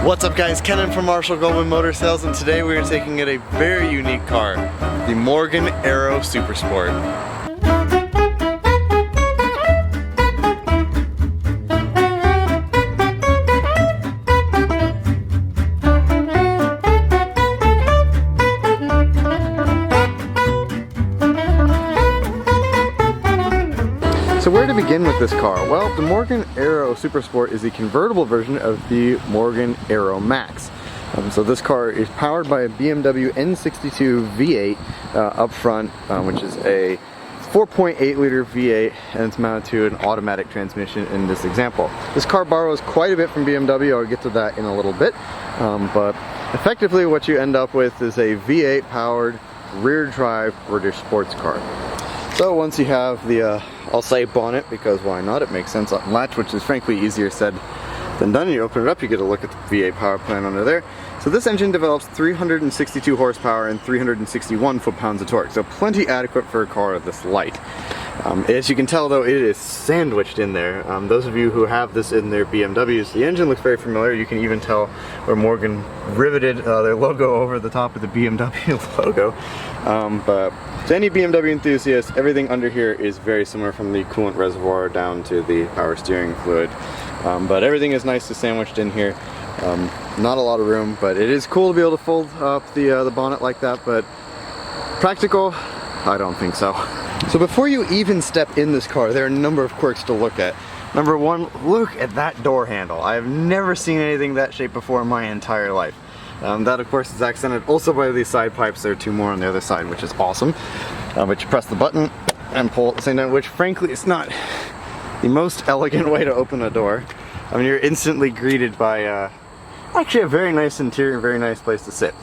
What's up guys, Kennan from Marshall Goldman Motor Sales, and today we are taking at a very unique car, the Morgan Aero Supersport. So where to begin with this car? Well, the Morgan Aero Supersport is the convertible version of the Morgan Aero Max. So this car is powered by a BMW N62 V8 up front, which is a 4.8 liter V8, and it's mounted to an automatic transmission in this example. This car borrows quite a bit from BMW. I'll get to that in a little bit, but effectively what you end up with is a V8 powered rear drive British sports car. So once you have the, I'll say bonnet because why not, it makes sense on latch, which is frankly easier said than done. You open it up, you get a look at the V8 power plant under there. So this engine develops 362 horsepower and 361 foot-pounds of torque, so plenty adequate for a car this light. As you can tell though, it is sandwiched in there. Those of you who have this in their BMWs, the engine looks very familiar. You can even tell where Morgan riveted their logo over the top of the BMW logo. But to any BMW enthusiast, everything under here is very similar, from the coolant reservoir down to the power steering fluid. But everything is nicely sandwiched in here. Not a lot of room, but it is cool to be able to fold up the bonnet like that, but practical? I don't think so. So before you even step in this car, there are a number of quirks to look at. Number one, look at that door handle. I have never seen anything that shape before in my entire life. That of course is accented also by these side pipes. There are two more on the other side, which is awesome. But you press the button and pull at the same time, which frankly is not the most elegant way to open a door. I mean, you're instantly greeted by actually a very nice interior, very nice place to sit.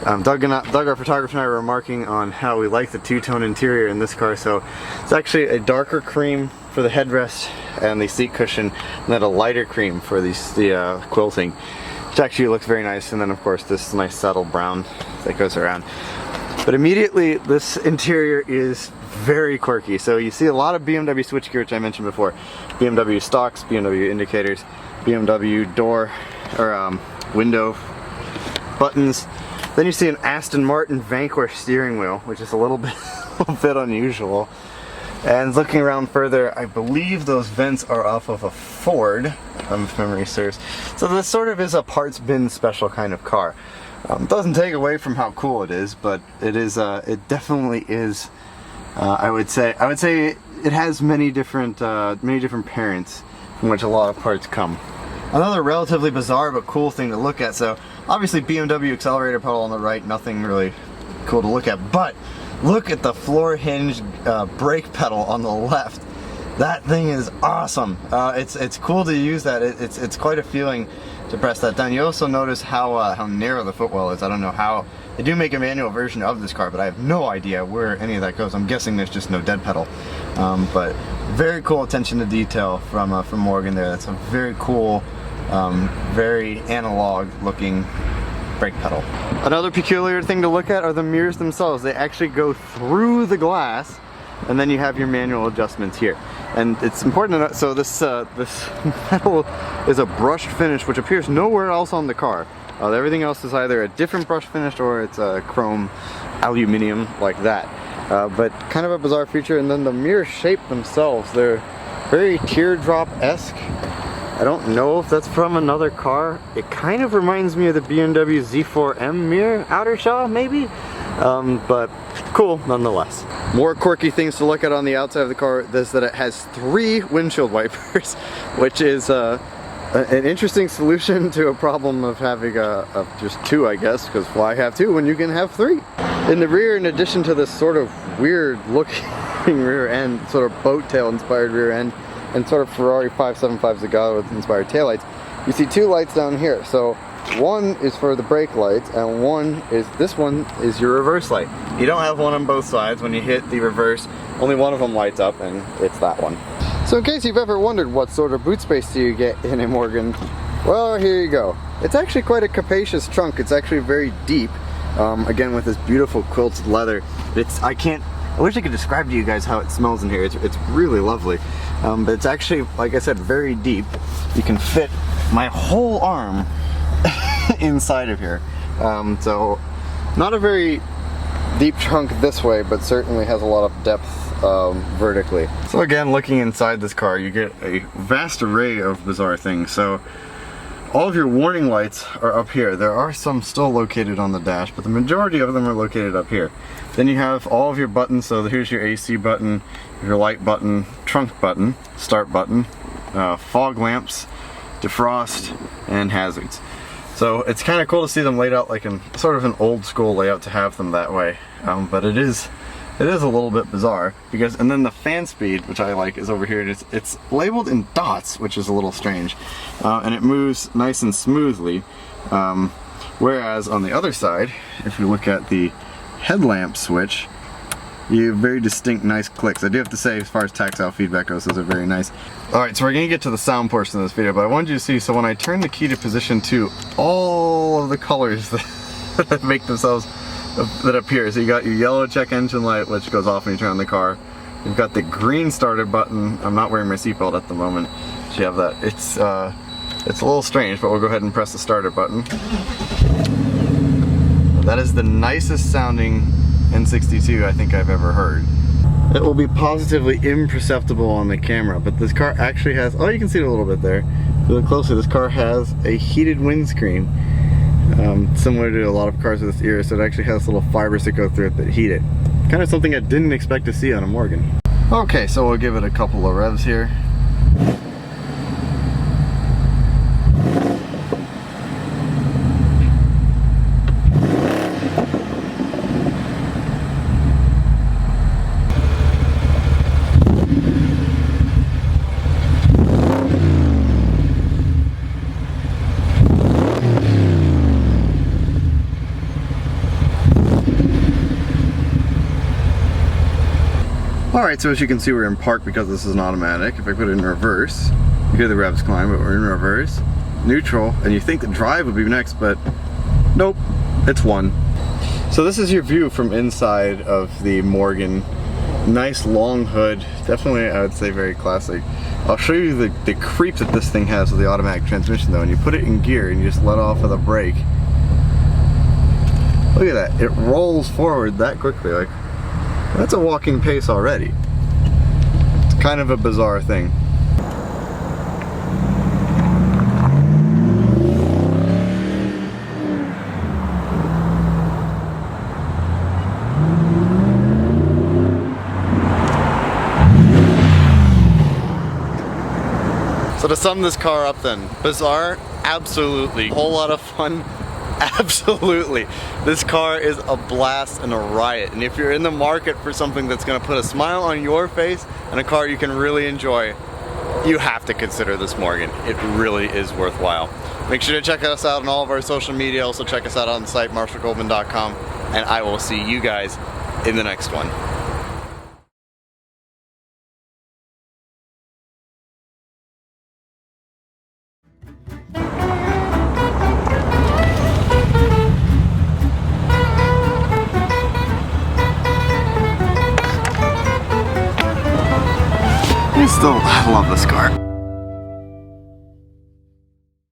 Doug, our photographer, and I were remarking on how we like the two-tone interior in this car. So it's actually a darker cream for the headrest and the seat cushion, and then a lighter cream for the quilting, which actually looks very nice. And then of course this nice subtle brown that goes around. But immediately this interior is very quirky. So you see a lot of BMW switchgear, which I mentioned before. BMW stocks, BMW indicators, BMW door or window buttons. Then you see an Aston Martin Vanquish steering wheel, which is a little bit unusual. And looking around further, I believe those vents are off of a Ford, if memory serves. So this sort of is a parts bin special kind of car. Doesn't take away from how cool it is, but it is. It definitely is. I would say it has many different parents from which a lot of parts come. Another relatively bizarre but cool thing to look at. So obviously BMW accelerator pedal on the right, nothing really cool to look at. But look at the floor hinge brake pedal on the left. That thing is awesome. It's cool to use that. It's quite a feeling to press that down. You also notice how narrow the footwell is. I don't know how. They do make a manual version of this car, but I have no idea where any of that goes. I'm guessing there's just no dead pedal. But very cool attention to detail from Morgan there. That's a very cool, very analog looking brake pedal. Another peculiar thing to look at are the mirrors themselves. They actually go through the glass, and then you have your manual adjustments here. And it's important to note, so this metal is a brushed finish, which appears nowhere else on the car. Everything else is either a different brush finish or it's a chrome aluminum like that. But kind of a bizarre feature. And then the mirror shape themselves, they're very teardrop-esque. I don't know if that's from another car. It kind of reminds me of the BMW Z4M mirror outer shell, maybe? But cool nonetheless. More quirky things to look at on the outside of the car is that it has 3 windshield wipers, which is an interesting solution to a problem of having just 2, I guess, because why have 2 when you can have 3? In the rear, in addition to this sort of weird looking rear end, sort of boat tail inspired rear end, and sort of Ferrari 575 Zagato with inspired taillights, you see 2 lights down here. So one is for the brake lights, and this one is your reverse light. You don't have one on both sides. When you hit the reverse, only one of them lights up, and it's that one. So in case you've ever wondered what sort of boot space do you get in a Morgan, well, here you go. It's actually quite a capacious trunk. It's actually very deep, again with this beautiful quilted leather. I wish I could describe to you guys how it smells in here. It's really lovely. But it's actually, like I said, very deep. You can fit my whole arm inside of here. So not a very deep trunk this way, but certainly has a lot of depth vertically. So again, looking inside this car, you get a vast array of bizarre things. So all of your warning lights are up here. There are some still located on the dash, but the majority of them are located up here. Then you have all of your buttons. So here's your AC button, your light button, trunk button, start button, fog lamps, defrost, and hazards. So it's kind of cool to see them laid out like in sort of an old school layout to have them that way. But it is a little bit bizarre because, and then the fan speed, which I like, is over here. It's labeled in dots, which is a little strange, and it moves nice and smoothly. Whereas on the other side, if you look at the headlamp switch, you have very distinct, nice clicks. I do have to say, as far as tactile feedback goes, those are very nice. Alright, so we're gonna get to the sound portion of this video, but I wanted you to see, so when I turn the key to position 2, all of the colors that make themselves, that appear. So you got your yellow check engine light, which goes off when you turn on the car. You've got the green starter button. I'm not wearing my seatbelt at the moment. So you have that. It's a little strange, but we'll go ahead and press the starter button. That is the nicest sounding N62 I think I've ever heard. It will be positively imperceptible on the camera, but this car actually has, oh, you can see it a little bit there. If you look closely, this car has a heated windscreen, similar to a lot of cars of this era, so it actually has little fibers that go through it that heat it. Kind of something I didn't expect to see on a Morgan. Okay, so we'll give it a couple of revs here. Alright, so as you can see, we're in park because this is an automatic. If I put it in reverse, you hear the revs climb, but we're in reverse, neutral, and you think the drive would be next, but nope, it's 1. So this is your view from inside of the Morgan. Nice long hood, definitely I would say very classic. I'll show you the creep that this thing has with the automatic transmission though. When you put it in gear and you just let off of the brake, look at that, it rolls forward that quickly. Like, that's a walking pace already. It's kind of a bizarre thing. So to sum this car up then, bizarre? Absolutely. A whole lot of fun? Absolutely. This car is a blast and a riot, and if you're in the market for something that's going to put a smile on your face and a car you can really enjoy, you have to consider this Morgan. It really is worthwhile. Make sure to check us out on all of our social media. Also check us out on the site marshallgoldman.com, and I will see you guys in the next one. I still love this car.